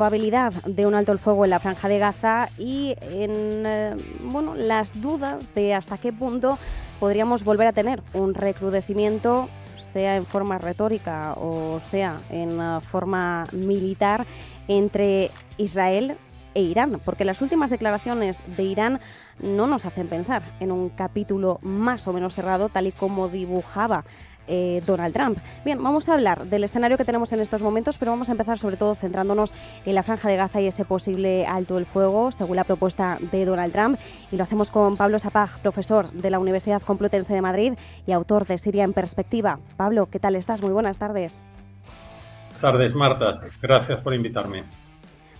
probabilidad de un alto el fuego en la Franja de Gaza y en las dudas de hasta qué punto podríamos volver a tener un recrudecimiento, sea en forma retórica o sea en forma militar, entre Israel e Irán, porque las últimas declaraciones de Irán no nos hacen pensar en un capítulo más o menos cerrado, tal y como dibujaba Donald Trump. Bien, vamos a hablar del escenario que tenemos en estos momentos, pero vamos a empezar sobre todo centrándonos en la Franja de Gaza y ese posible alto el fuego, según la propuesta de Donald Trump. Y lo hacemos con Pablo Sapag, profesor de la Universidad Complutense de Madrid y autor de Siria en Perspectiva. Pablo, ¿qué tal estás? Muy buenas tardes. Buenas tardes, Marta. Gracias por invitarme.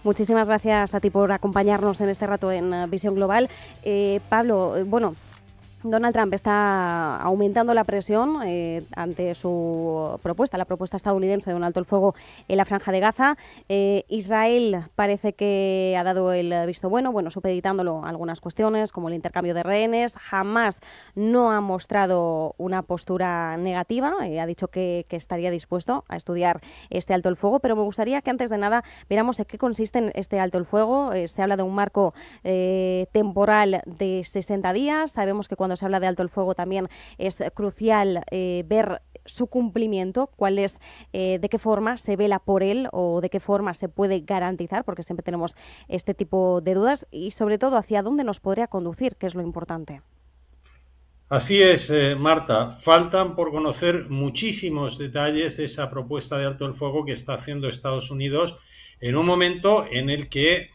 Muchísimas gracias a ti por acompañarnos en este rato en Visión Global. Pablo, Donald Trump está aumentando la presión ante su propuesta, la propuesta estadounidense de un alto el fuego en la Franja de Gaza. Israel parece que ha dado el visto bueno, supeditándolo a algunas cuestiones como el intercambio de rehenes. Hamás no ha mostrado una postura negativa, ha dicho que estaría dispuesto a estudiar este alto el fuego, pero me gustaría que antes de nada viéramos en qué consiste este alto el fuego. Se habla de un marco temporal de 60 días. Sabemos que cuando se habla de alto el fuego también es crucial ver su cumplimiento, cuál es, de qué forma se vela por él o de qué forma se puede garantizar, porque siempre tenemos este tipo de dudas, y sobre todo hacia dónde nos podría conducir, que es lo importante. Así es, Marta. Faltan por conocer muchísimos detalles de esa propuesta de alto el fuego que está haciendo Estados Unidos en un momento en el que,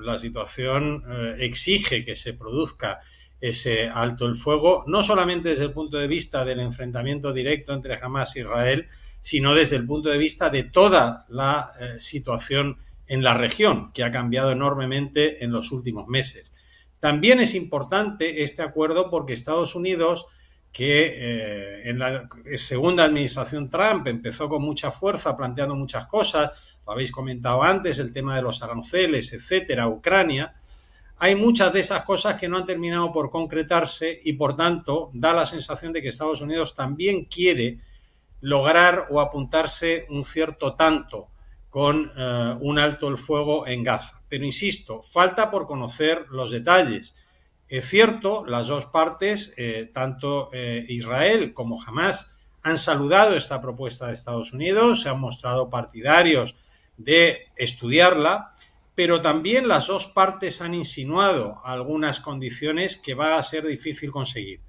la situación exige que se produzca ese alto el fuego, no solamente desde el punto de vista del enfrentamiento directo entre Hamás e Israel, sino desde el punto de vista de toda la situación en la región, que ha cambiado enormemente en los últimos meses. También es importante este acuerdo porque Estados Unidos, que en la segunda administración Trump empezó con mucha fuerza planteando muchas cosas, lo habéis comentado antes, el tema de los aranceles, etcétera, Ucrania, hay muchas de esas cosas que no han terminado por concretarse y, por tanto, da la sensación de que Estados Unidos también quiere lograr o apuntarse un cierto tanto con un alto el fuego en Gaza. Pero, insisto, falta por conocer los detalles. Es cierto, las dos partes, tanto Israel como Hamás, han saludado esta propuesta de Estados Unidos, se han mostrado partidarios de estudiarla, pero también las dos partes han insinuado algunas condiciones que va a ser difícil conseguir.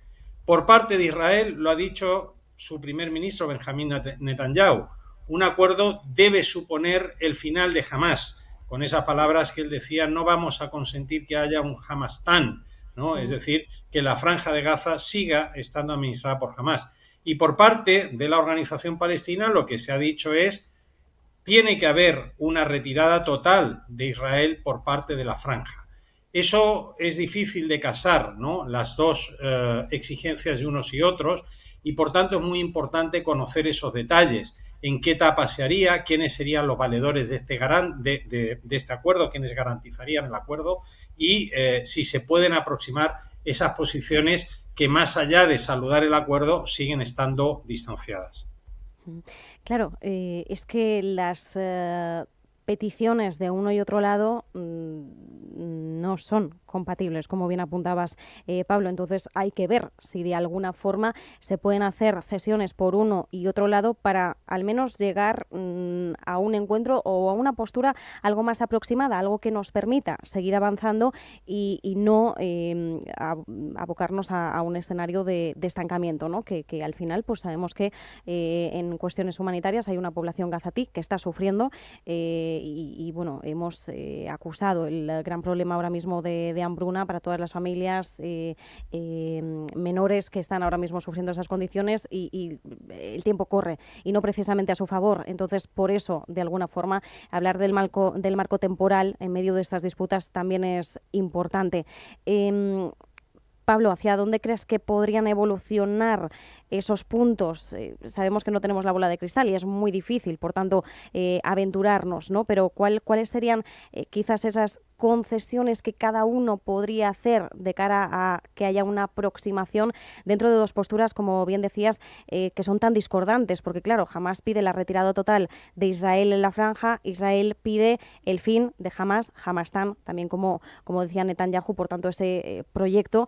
Por parte de Israel, lo ha dicho su primer ministro Benjamín Netanyahu, un acuerdo debe suponer el final de Hamás. Con esas palabras que él decía, no vamos a consentir que haya un Hamastán, ¿no? Es decir, que la Franja de Gaza siga estando administrada por Hamás. Y por parte de la organización palestina, lo que se ha dicho es tiene que haber una retirada total de Israel por parte de la franja. Eso es difícil de casar, ¿no? Las dos exigencias de unos y otros, y por tanto es muy importante conocer esos detalles. En qué etapa se haría, quiénes serían los valedores de este acuerdo, quiénes garantizarían el acuerdo y si se pueden aproximar esas posiciones que, más allá de saludar el acuerdo, siguen estando distanciadas. Claro, es que las peticiones de uno y otro lado no son compatibles, como bien apuntabas, Pablo. Entonces hay que ver si de alguna forma se pueden hacer cesiones por uno y otro lado para al menos llegar a un encuentro o a una postura algo más aproximada, algo que nos permita seguir avanzando y no abocarnos a un escenario de estancamiento, ¿no? Que al final pues sabemos que en cuestiones humanitarias hay una población gazatí que está sufriendo hemos acusado el gran problema ahora mismo de hambruna para todas las familias menores que están ahora mismo sufriendo esas condiciones y el tiempo corre y no precisamente a su favor. Entonces, por eso, de alguna forma, hablar del marco temporal en medio de estas disputas también es importante. Pablo, ¿hacia dónde crees que podrían evolucionar esos puntos? Sabemos que no tenemos la bola de cristal y es muy difícil, por tanto, aventurarnos, ¿no? Pero ¿cuáles serían quizás esas concesiones que cada uno podría hacer de cara a que haya una aproximación dentro de dos posturas, como bien decías, que son tan discordantes, porque claro, Hamás pide la retirada total de Israel en la franja, Israel pide el fin de Hamás, Hamastán, también como decía Netanyahu, por tanto ese proyecto.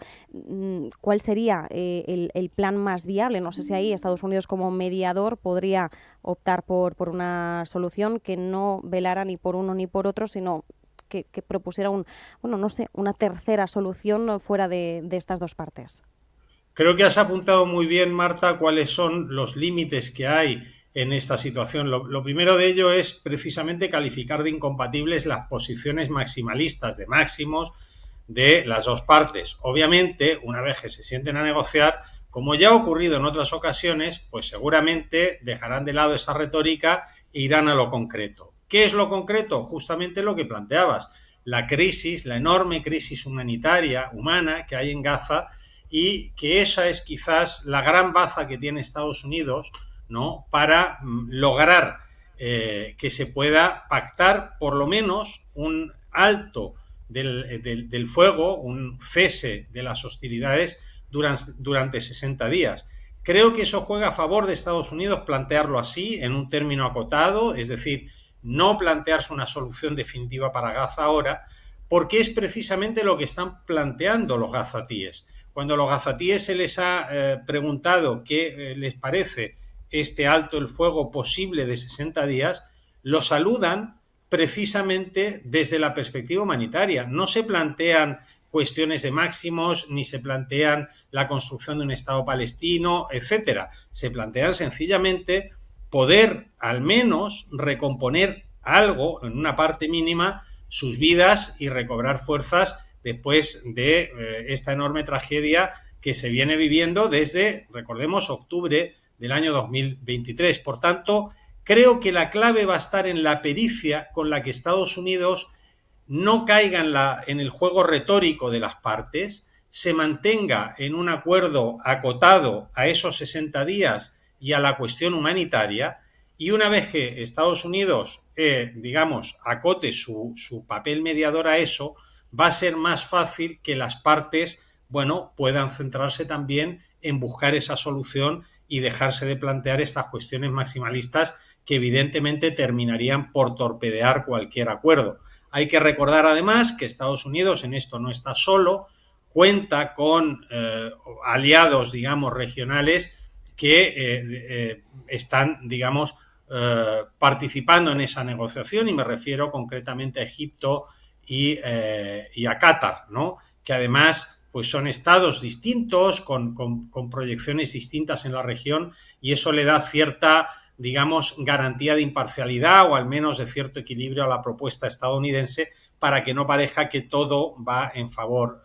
¿Cuál sería el plan más viable? No sé si ahí Estados Unidos como mediador podría optar por una solución que no velara ni por uno ni por otro, sino que propusiera una tercera solución fuera de estas dos partes. Creo que has apuntado muy bien, Marta, cuáles son los límites que hay en esta situación. Lo primero de ello es precisamente calificar de incompatibles las posiciones maximalistas de máximos de las dos partes. Obviamente, una vez que se sienten a negociar, como ya ha ocurrido en otras ocasiones, pues seguramente dejarán de lado esa retórica e irán a lo concreto. ¿Qué es lo concreto? Justamente lo que planteabas, la crisis, la enorme crisis humanitaria, humana que hay en Gaza, y que esa es quizás la gran baza que tiene Estados Unidos, ¿no?, para lograr que se pueda pactar por lo menos un alto del fuego, un cese de las hostilidades durante 60 días. Creo que eso juega a favor de Estados Unidos plantearlo así, en un término acotado, es decir, no plantearse una solución definitiva para Gaza ahora, porque es precisamente lo que están planteando los gazatíes. Cuando a los gazatíes se les ha preguntado qué les parece este alto el fuego posible de 60 días, lo saludan precisamente desde la perspectiva humanitaria. No se plantean cuestiones de máximos, ni se plantean la construcción de un Estado palestino, etcétera. Se plantean sencillamente poder al menos recomponer algo, en una parte mínima, sus vidas y recobrar fuerzas después de esta enorme tragedia que se viene viviendo desde, recordemos, octubre del año 2023. Por tanto, creo que la clave va a estar en la pericia con la que Estados Unidos no caiga en el juego retórico de las partes, se mantenga en un acuerdo acotado a esos 60 días y a la cuestión humanitaria, y una vez que Estados Unidos, acote su papel mediador a eso, va a ser más fácil que las partes, puedan centrarse también en buscar esa solución y dejarse de plantear estas cuestiones maximalistas que evidentemente terminarían por torpedear cualquier acuerdo. Hay que recordar además que Estados Unidos en esto no está solo, cuenta con aliados, regionales que están, participando en esa negociación, y me refiero concretamente a Egipto y a Qatar, ¿no?, que además pues son estados distintos, con proyecciones distintas en la región, y eso le da cierta, garantía de imparcialidad o al menos de cierto equilibrio a la propuesta estadounidense, para que no parezca que todo va en favor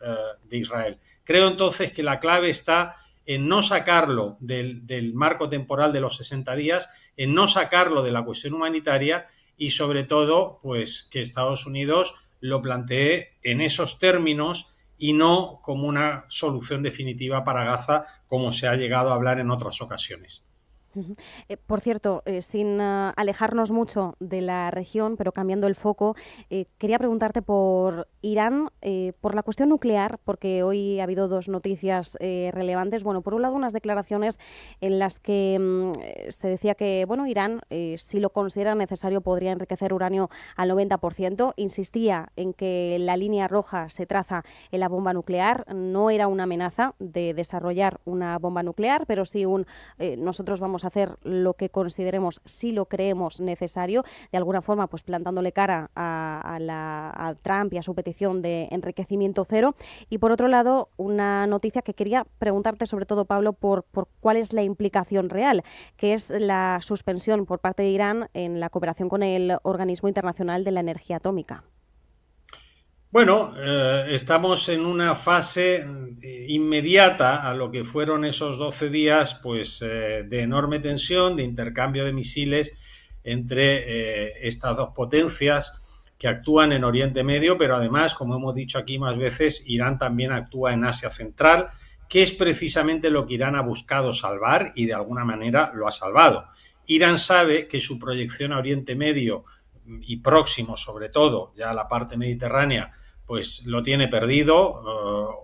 de Israel. Creo entonces que la clave está en no sacarlo del marco temporal de los 60 días, en no sacarlo de la cuestión humanitaria, y sobre todo pues que Estados Unidos lo plantee en esos términos y no como una solución definitiva para Gaza, como se ha llegado a hablar en otras ocasiones. Por cierto, sin alejarnos mucho de la región, pero cambiando el foco, quería preguntarte por Irán, por la cuestión nuclear, porque hoy ha habido dos noticias relevantes. Bueno, por un lado, unas declaraciones en las que se decía que, Irán, si lo considera necesario, podría enriquecer uranio al 90%. Insistía en que la línea roja se traza en la bomba nuclear. No era una amenaza de desarrollar una bomba nuclear, pero sí nosotros vamos a hacer lo que consideremos si lo creemos necesario, de alguna forma pues plantándole cara a Trump y a su petición de enriquecimiento cero. Y por otro lado, una noticia que quería preguntarte sobre todo, Pablo, por cuál es la implicación real, que es la suspensión por parte de Irán en la cooperación con el Organismo Internacional de la Energía Atómica. Estamos en una fase inmediata a lo que fueron esos 12 días de enorme tensión, de intercambio de misiles entre estas dos potencias que actúan en Oriente Medio, pero además, como hemos dicho aquí más veces, Irán también actúa en Asia Central, que es precisamente lo que Irán ha buscado salvar y de alguna manera lo ha salvado. Irán sabe que su proyección a Oriente Medio y próximo sobre todo, ya la parte mediterránea, pues lo tiene perdido.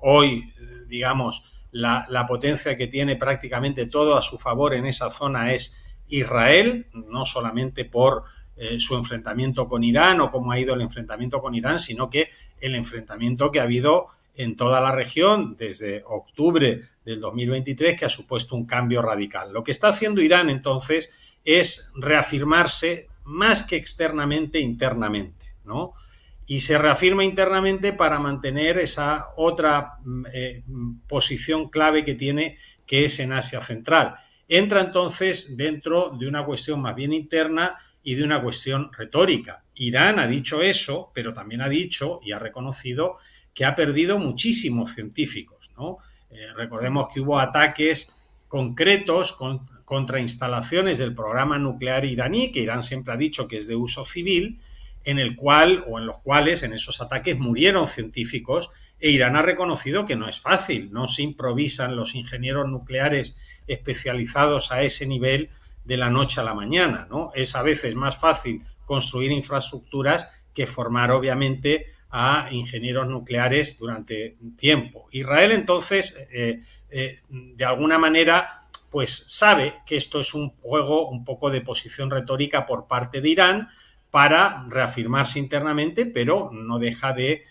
Hoy, digamos, la potencia que tiene prácticamente todo a su favor en esa zona es Israel, no solamente por su enfrentamiento con Irán o cómo ha ido el enfrentamiento con Irán, sino que el enfrentamiento que ha habido en toda la región desde octubre del 2023, que ha supuesto un cambio radical. Lo que está haciendo Irán entonces es reafirmarse más que externamente, internamente, ¿no? Y se reafirma internamente para mantener esa otra posición clave que tiene, que es en Asia Central. Entra entonces dentro de una cuestión más bien interna y de una cuestión retórica. Irán ha dicho eso, pero también ha dicho y ha reconocido que ha perdido muchísimos científicos, ¿no? Recordemos que hubo ataques concretos contra instalaciones del programa nuclear iraní, que Irán siempre ha dicho que es de uso civil, en el cual o en los cuales en esos ataques murieron científicos, e Irán ha reconocido que no es fácil, no se improvisan los ingenieros nucleares especializados a ese nivel de la noche a la mañana, ¿no? Es a veces más fácil construir infraestructuras que formar obviamente a ingenieros nucleares durante tiempo. Israel entonces de alguna manera pues sabe que esto es un juego un poco de posición retórica por parte de Irán para reafirmarse internamente, pero no deja de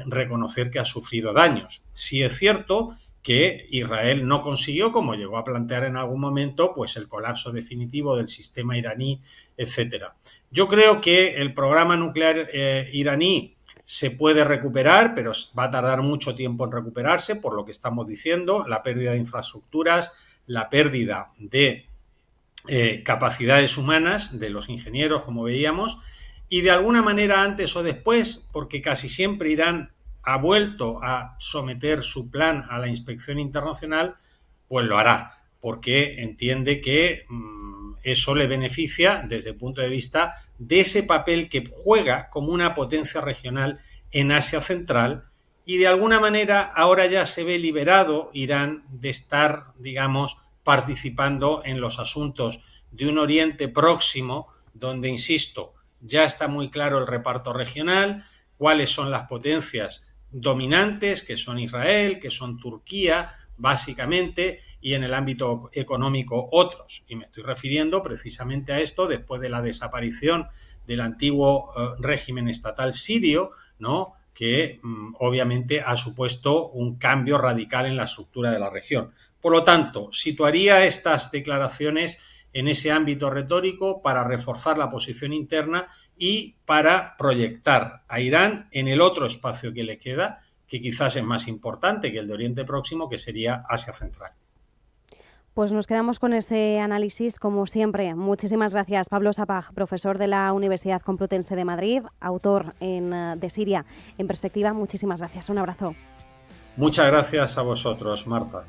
reconocer que ha sufrido daños. Sí es cierto que Israel no consiguió, como llegó a plantear en algún momento, pues el colapso definitivo del sistema iraní, etcétera. Yo creo que el programa nuclear iraní se puede recuperar, pero va a tardar mucho tiempo en recuperarse, por lo que estamos diciendo, la pérdida de infraestructuras, la pérdida de capacidades humanas de los ingenieros, como veíamos, y de alguna manera antes o después, porque casi siempre Irán ha vuelto a someter su plan a la inspección internacional, pues lo hará, porque entiende que eso le beneficia desde el punto de vista de ese papel que juega como una potencia regional en Asia Central, y de alguna manera ahora ya se ve liberado Irán de estar, digamos, participando en los asuntos de un Oriente Próximo, donde, insisto, ya está muy claro el reparto regional, cuáles son las potencias dominantes, que son Israel, que son Turquía, básicamente, y en el ámbito económico otros. Y me estoy refiriendo precisamente a esto después de la desaparición del antiguo régimen estatal sirio, ¿no?, que obviamente ha supuesto un cambio radical en la estructura de la región. Por lo tanto, situaría estas declaraciones en ese ámbito retórico para reforzar la posición interna y para proyectar a Irán en el otro espacio que le queda, que quizás es más importante que el de Oriente Próximo, que sería Asia Central. Pues nos quedamos con ese análisis, como siempre. Muchísimas gracias, Pablo Sapag, profesor de la Universidad Complutense de Madrid, autor de Siria en Perspectiva. Muchísimas gracias. Un abrazo. Muchas gracias a vosotros, Marta.